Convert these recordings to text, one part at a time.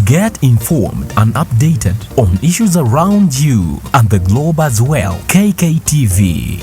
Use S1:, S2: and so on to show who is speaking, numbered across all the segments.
S1: Get informed and updated on issues around you and the globe as well. KKTV.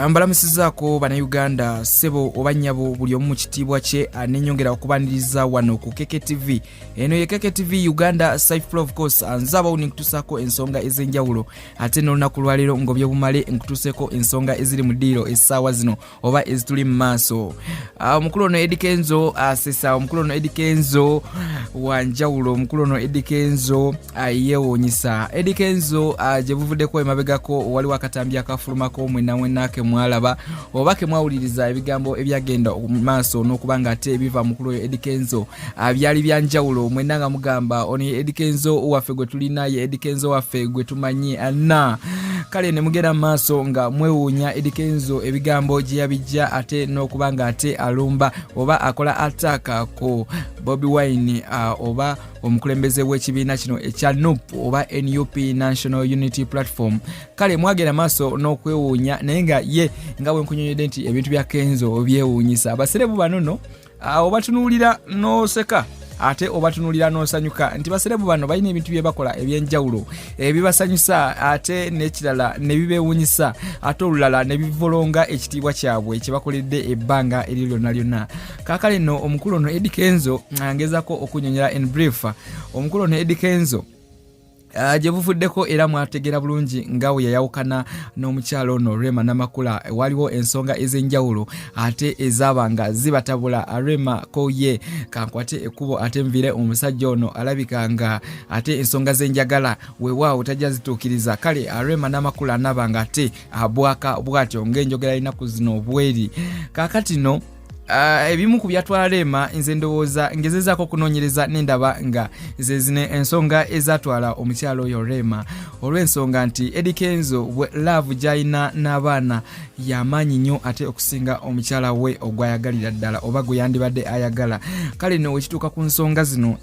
S2: Mbalamusizaako bannayuganda ssebo oba nnyabo buli omu mu kitiibwa kye anenyongera okubaniriza wano ku KKTV. Eno ye KKTV Uganda Safe of course anzaba ni kutusaako ensonga ez'enjawulo ate n'olunaku lwaleero ngobye bumale nkutuseeko ensonga eziri mu ddiiro essaawa zino oba ezituli mu maaso. Omukulu ono Eddie Kenzo asesa omukulu ono Eddie Kenzo wanjawulo omukulu ono Eddie Kenzo yeewuunyisa. Eddie Kenzo gye buvuddeko emabegako waliwo akatambi akafulumako mwenna mwalaba obake mwawuliriza ebigambo ebyagenda mu maaso n'okubanga ate biva mukulu Eddie Kenzo byali byanjawulo mwenna nga mugamba oni Eddie Kenzo waffe gwe tulina ye Eddie Kenzo waffe gwe tumanyi anna kale ne mugenda maaso nga mwewuunya Eddie Kenzo ebigambo gye yabijja ate n'okubanga ate alumba oba akola attack ko Bobi Wine oba omukulembeze w'ekibiina kino ekya NUP oba NUP National Unity Platform. Kale mwagenda maaso n'okwewuunya naye nga ye nga bwe nkunyonyedde nti ebintu bya Kenzo byewuunyisa abaserebu bano no obatunuulira n'oseka ate obatunuulira n'osanyuka nti baserebu bano balina ebintu bye bakola ebyenjawulo ebibasanyusa ate n'ekirala ne bibeewuunyisa ate olulala ne bivolonga ekitiibwa kyabwe kye bakoledde ebbanga eri lyonna. Kaakale nno omukulu ono Eddie Kenzo angezako okunyonyera in brief omukulu ono Eddie Kenzo gye buvuddeko era mwategeera bulungi nga we yayawukana n'omukyalo ono Rema Namakula waliwo ensonga ez'enjawulo ate ezabanga zibatabula Rema ko ye kankwate ekkubo ate nvire omusajja ono alabikanga ate ensonga z'enjagala weewaawo tajja zituukiriza. Kale Rema Namakula nabanga ate abwaka bwatyo ng'enjogera inaku zino obweri kaakati no ebimu ku byatwala Rema nze ndowooza ngezezaako okunoonyereza n'endaba nga zezine ensonga ezatwala omukyalo oyo Rema olw'ensonga nti Eddie Kenzo bwe love gy'alina n'abaana y'amaanyi nnyo ate okusinga omukyala we ogwayagalira ddala oba gwe yandibadde ayagala. Kale no wekituuka ku nsonga zino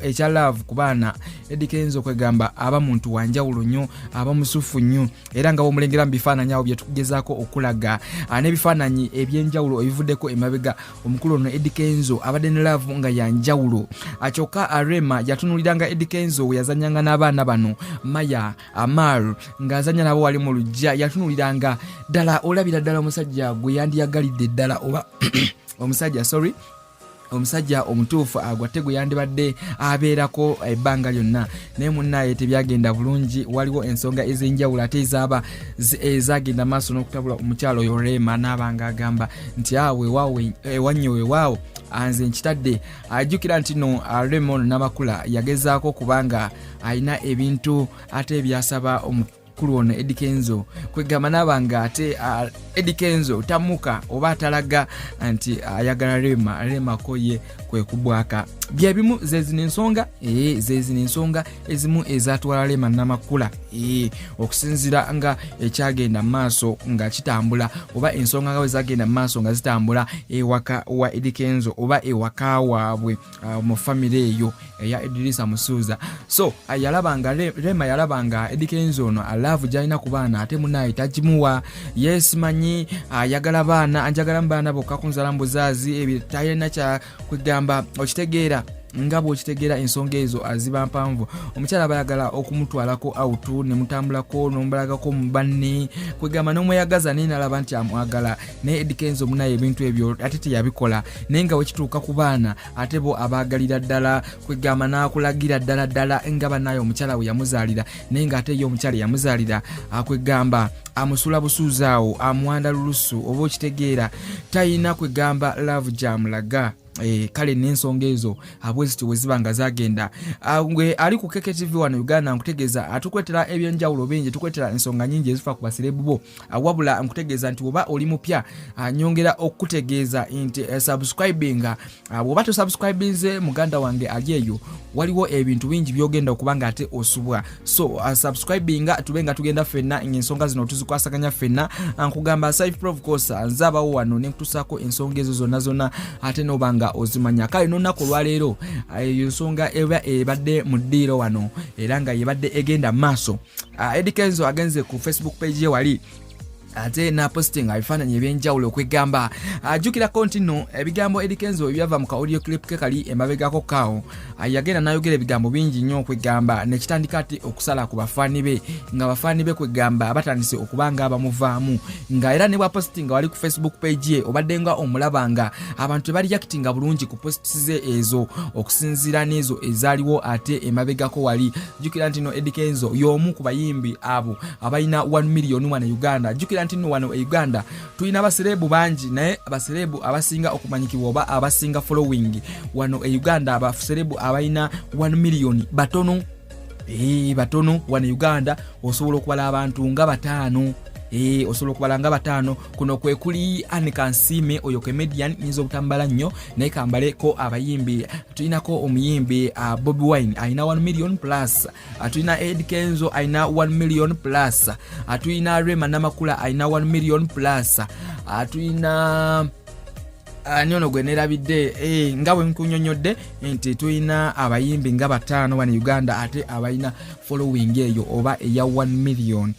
S2: ekya love ku baana Eddie Kenzo kwegamba aba muntu wanjawulo nnyo aba musufu nnyo era nga bw'omulengera mu bifaananyi awo bye tukugezaako okulaga n'ebifaananyi ebyenjawulo ebivuddeko emabega omukulu ono Eddie Kenzo abadde ne love nga yanjawulo kyokka Rema yatunuliranga Eddie Kenzo we yazanyanga n'abaana bano Maya Amar ng'azanya nabo wali mu lujja yatunuliranga ddala olabira ddala omusajja gwe yandiyagalidde ddala oba omusajja omutuufu agwatte gwe yandibadde abeerako ebbanga lyonna naye munnaye tebyagenda bulungi waliwo ensonga ez'enjawulo ate ezagenda maaso n'okutabula omukyalo oyo Rema n'abanga agamba nti weewaawo anze nkitadde ajjukira nti no Rema Namakula yagezaako kubanga alina ebintu ate ebyasaba omukulu ono Eddie Kenzo kwegamba n'abanga ate Eddie Kenzo tamuka oba atalaga nti ayagala Rema ko ye kwe kubwaka bye bimu zezina ensonga ezimu ezatwala Rema Namakula okusinzira nga ekyagenda maaso nga kitambula oba ensonga nga wezagenda maaso nga zitambula ewaka wa Eddie Kenzo oba ewaka waabwe mu family eyo eya Idrisa Musuuza. So Rema yalabanga Eddie Kenzo ono love gy'alina ku baana ate munaye tagimuwa yes manyi ayagala baana anjagala baana bokka kunzala mbuzaazi ebyo tayina kya kwegamba okitegeera nga bw'okitegeera ensonga ezo aziba mpanvu omukyala bayagala okumutwalako autu ne mutambulako n'ombalagako mu banne kwegamba n'omweyagaza naye nalaba nti amwagala naye Eddie Kenzo munaye ebintu ebyo ate teyabikola naye nga wekituuka ku baana ate bo abaagalira ddala kwegamba n'akulagira ddala nga bannaye omukyala we yamuzaalira naye nga ate ye omukyala yamuzaalira kwegamba amusula busuuzaawo amwanda lulusu oba okitegeera tayina kwegamba love gy'amulaga. Kale n'ensonga ezo abweziti wezibanga zagenda ngwe ali ku KKTV wano Uganda nkutegeeza atukwetera ebyenjawulo bingi tukwetera ensonga nyingi ezifa ku baserebu bo wabula nkutegeeza nti oba oli mupya nyongera okutegeeza nti subscribing bw'oba tosubscribinze muganda wange ali eyo waliwo ebintu bingi byogenda okubanga ate osubwa so subscribing tubenga tugenda fenna ensonga zino tuzikwasaganya fenna nkugamba Safe of course nzabawo wano nekutusako ensonga ezo zonna ate nobanga ozimanya. Kale n'olunaku lwaleero eyo nsonga ebadde mu ddiiro wano era nga yebadde egenda maaso. Eddie Kenzo agenze ku Facebook page ye wali ate na posting ebifaananyi ebyenjawulo okwegamba ajjukira kontino ebigambo Eddie Kenzo ebyava mu ka audio clip ke kali emabegako kaawo yagenda n'ayogera ebigambo bingi nnyo okwegamba nekitandika ati okusala ku bafaani be nga bafaani be kwegamba batandise okubanga abamuvaamu nga era ne bwa posting wali ku Facebook page ye obadde nga omulabanga abantu bali yakitinga bulungi ku posts ze ezo okusinziira n'ezo ezaaliwo ate emabegako wali jjukira ntino Eddie Kenzo y'omu ku bayimbi abo abalina 1 million wana Uganda jjukira ntino wano e Uganda tulina abaserebu bangi naye abaserebu abasinga okumanyikibwa oba abasinga following wano e Uganda abaserebu abalina 1 million batono batono wano Uganda osobola okubala abantu nga batano osobola okubala nga batano kuno kwe kuli Anika Nsime oyo comedian nizo butambala nnyo naye kambaleko abayimbi tulinako omuyimbi Bobby Wine aina 1 million plus tulina Eddie Kenzo aina 1 million plus tulina Rema Namakula aina 1 million plus tulina nyono gwe nerabidde nga bwe nkunyonyodde nti tulina abayimbi nga batano wano Uganda ate abalina following eyo oba eya 1 million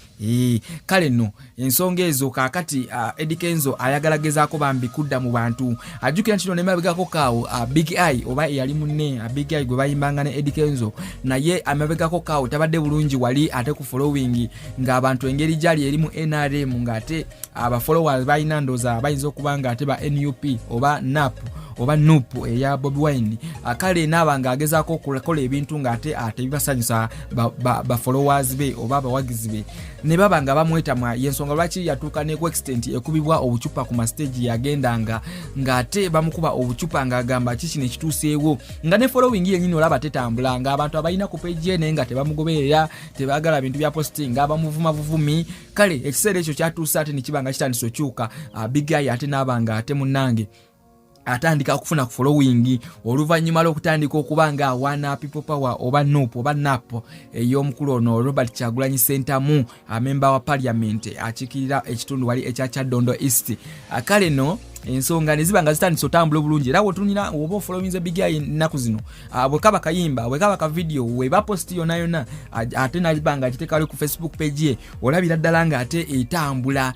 S2: kale no ensonga ezo kakati Eddie Kenzo ayagala gezaako bambi kudda mu bantu ajjukira ntino nemabegako kaawo Big Eye oba eyali munne Big Eye gwe bayimbanga ne Eddie Kenzo naye amabegako kaawo tabadde bulungi wali ate ku following nga abantu engeri gyali eri mu NRM nga ate aba followers balina ndoza bayinza okubanga ate ba NUP oba NAP oba NUP eya Bobby Wine kale nabanga agezaako okukola ebintu nga ate bibasanyusa ba followers be oba abawagizi be ne babanga bamweta mwa yensonga lwaki yatuuka ne extent ekubibwa obucupa ku stage yagendanga nga ate bamukuba obucupa nga agamba kiki ne kituuseewo nga ne following yenyini olaba tetambula nga abantu abalina ku page ne nga tebamugoberera tebagala bintu bya posting abamuvuma buvumi kale ekiseera ekyo kyatuusa ate nikibanga kitandise okyuka Big Eye ate nabanga ate munange atandika okufuna ku following oluvannyuma lw'okutandika okubanga awaana people power oba NUP oba NAP ey'omukulu ono Robert Kyagulanyi Ssentamu amemba wa parliament akikirira ekitundu wali ekya Kyaddondo East kale no ensonga nezibanga zitandise otambula obulungi era wotunira oba following Big Eye nnaku zino bwe kaba kayimba bwe kaba ka video we ba post yona ate nalibanga akitekale ku Facebook page ye olabira ddala nga ate etambula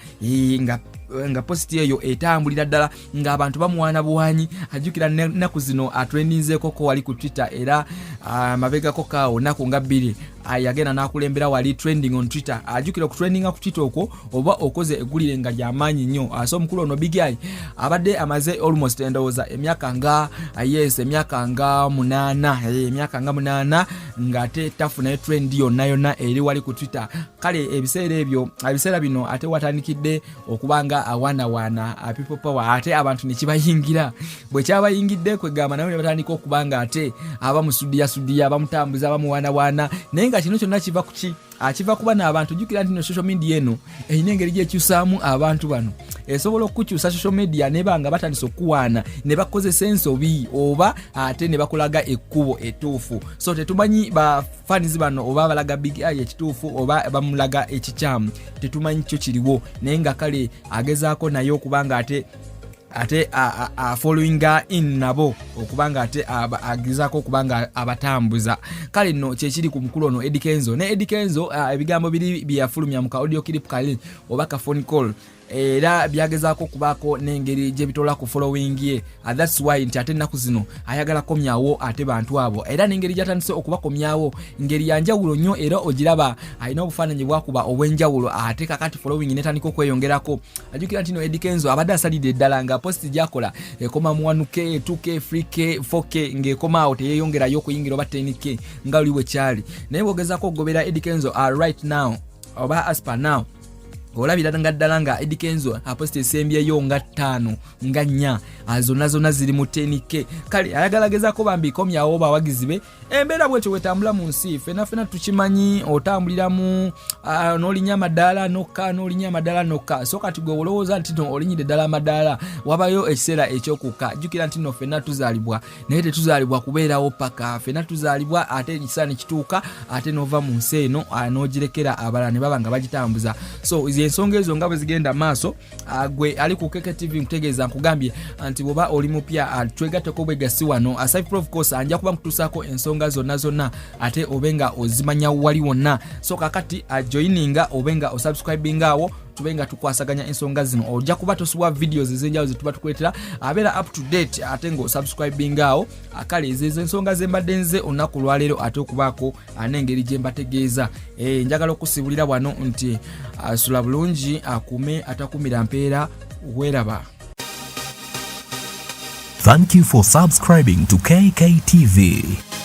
S2: nga post eyo etambulira ddala nga abantu bamuwaana buwanyi ajjukira nnaku zino atrendinzeeko ko wali ku Twitter era mabegako kaawo nnaku nga 2 yagenda n'akulembera wali trending on Twitter ajjukira ku trendinga ku Twitter okwo oba okoze eggulire nga ly'amaanyi nnyo so omukulu ono Big Eye abadde amaze almost endowooza emyaka nga 8 nga ate tafuna trend yonna eri wali ku Twitter kale ebiseera bino ate watandikidde okubanga awaana people power ate abantu nekibayingira bwe kyabayingidde kwegamba nawe batandika okubanga ate abamusudiya bamutambuza bamuwaana naye nga kino kyonna kiva kuki akiva kuba n'abantu jjukira nti no social media eno eyina engeri gyekyusaamu abantu bano esobola okukyusa social media nebanga batandise okuwaana ne bakozesa ensobi oba ate ne bakulaga ekkubo etuufu so tetumanyi bafanizi bano oba balaga Big Eye ekituufu oba bamulaga ekikyamu tetumanyi kyo kiriwo naye nga kale agezaako naye okubanga ate following in nabo okubanga ate agizaako okubanga abatambuza kale no kyekiri ku mukulu ono Eddie Kenzo ne Eddie Kenzo ebigambo biri byafulumya mu ka audio clip kali oba ka phone call era byagezaako kubaako n'engeri gye bitola ku following ye that's why nti ate nnaku zino ayagala komyawo ate bantu abo era n'engeri gyatandise okubakomyawo ngeri yanjawulo nnyo era ogiraba alina obufaananyi bwakuba obw'enjawulo ate kakati following netandika okweyongerako ajjukira nti no Eddie Kenzo abadde asalidde eddala nga post gyakola ekoma mu 1K 2K 3K 4K ng'ekomaawo teyeeyongerayo okuyingira oba 10K nga oli bwe kyali naye bw'ogezaako okugobera Eddie Kenzo right now oba as per now olabira nga ddala nga Eddie Kenzo aposta esembyeyo nga 5 nga 4 zonna ziri mu 10K kale ayagala gezaako bambi komyawo bawagizi be embeera bwetyo wetambula mu nsi fena tukimanyi otambuliramu n'olinya amadaala nokka so kati gwe olowooza nti no olinyidde ddala amadaala wabayo ekiseera ekyokukka jjukira nti no fena tuzaalibwa naye tetuzaalibwa kubeerawo paka fena tuzaalibwa ate ekiseera ne kituuka ate n'ova mu nsi eno n'ogirekera abalala ne baba nga bagitambuza so ensonga ezo nga bwe zigenda maaso gwe ali ku KKTV nkutegeeza nkugambye nti bwoba oli mupya twegatteko bwegasi wano Cypher Prof course anja kuba nkutuusaako ensonga zonna ate obenga ozimanya wali wonna so kakati joininga obenga osubscribinga awo tubenga tukwasaganya ensonga zino ojja kuba tosubwa videos ezenjawulo zetuba tukuletera abeera up to date ate ngo subscribing awo akale ezo ensonga zembadde nze olunaku lwaleero ate okubaako n'engeri gye mbategeeza njagala okusibulira wano nti asula bulungi akume atakumira mpeera weeraba.
S1: Thank you for subscribing to KKTV.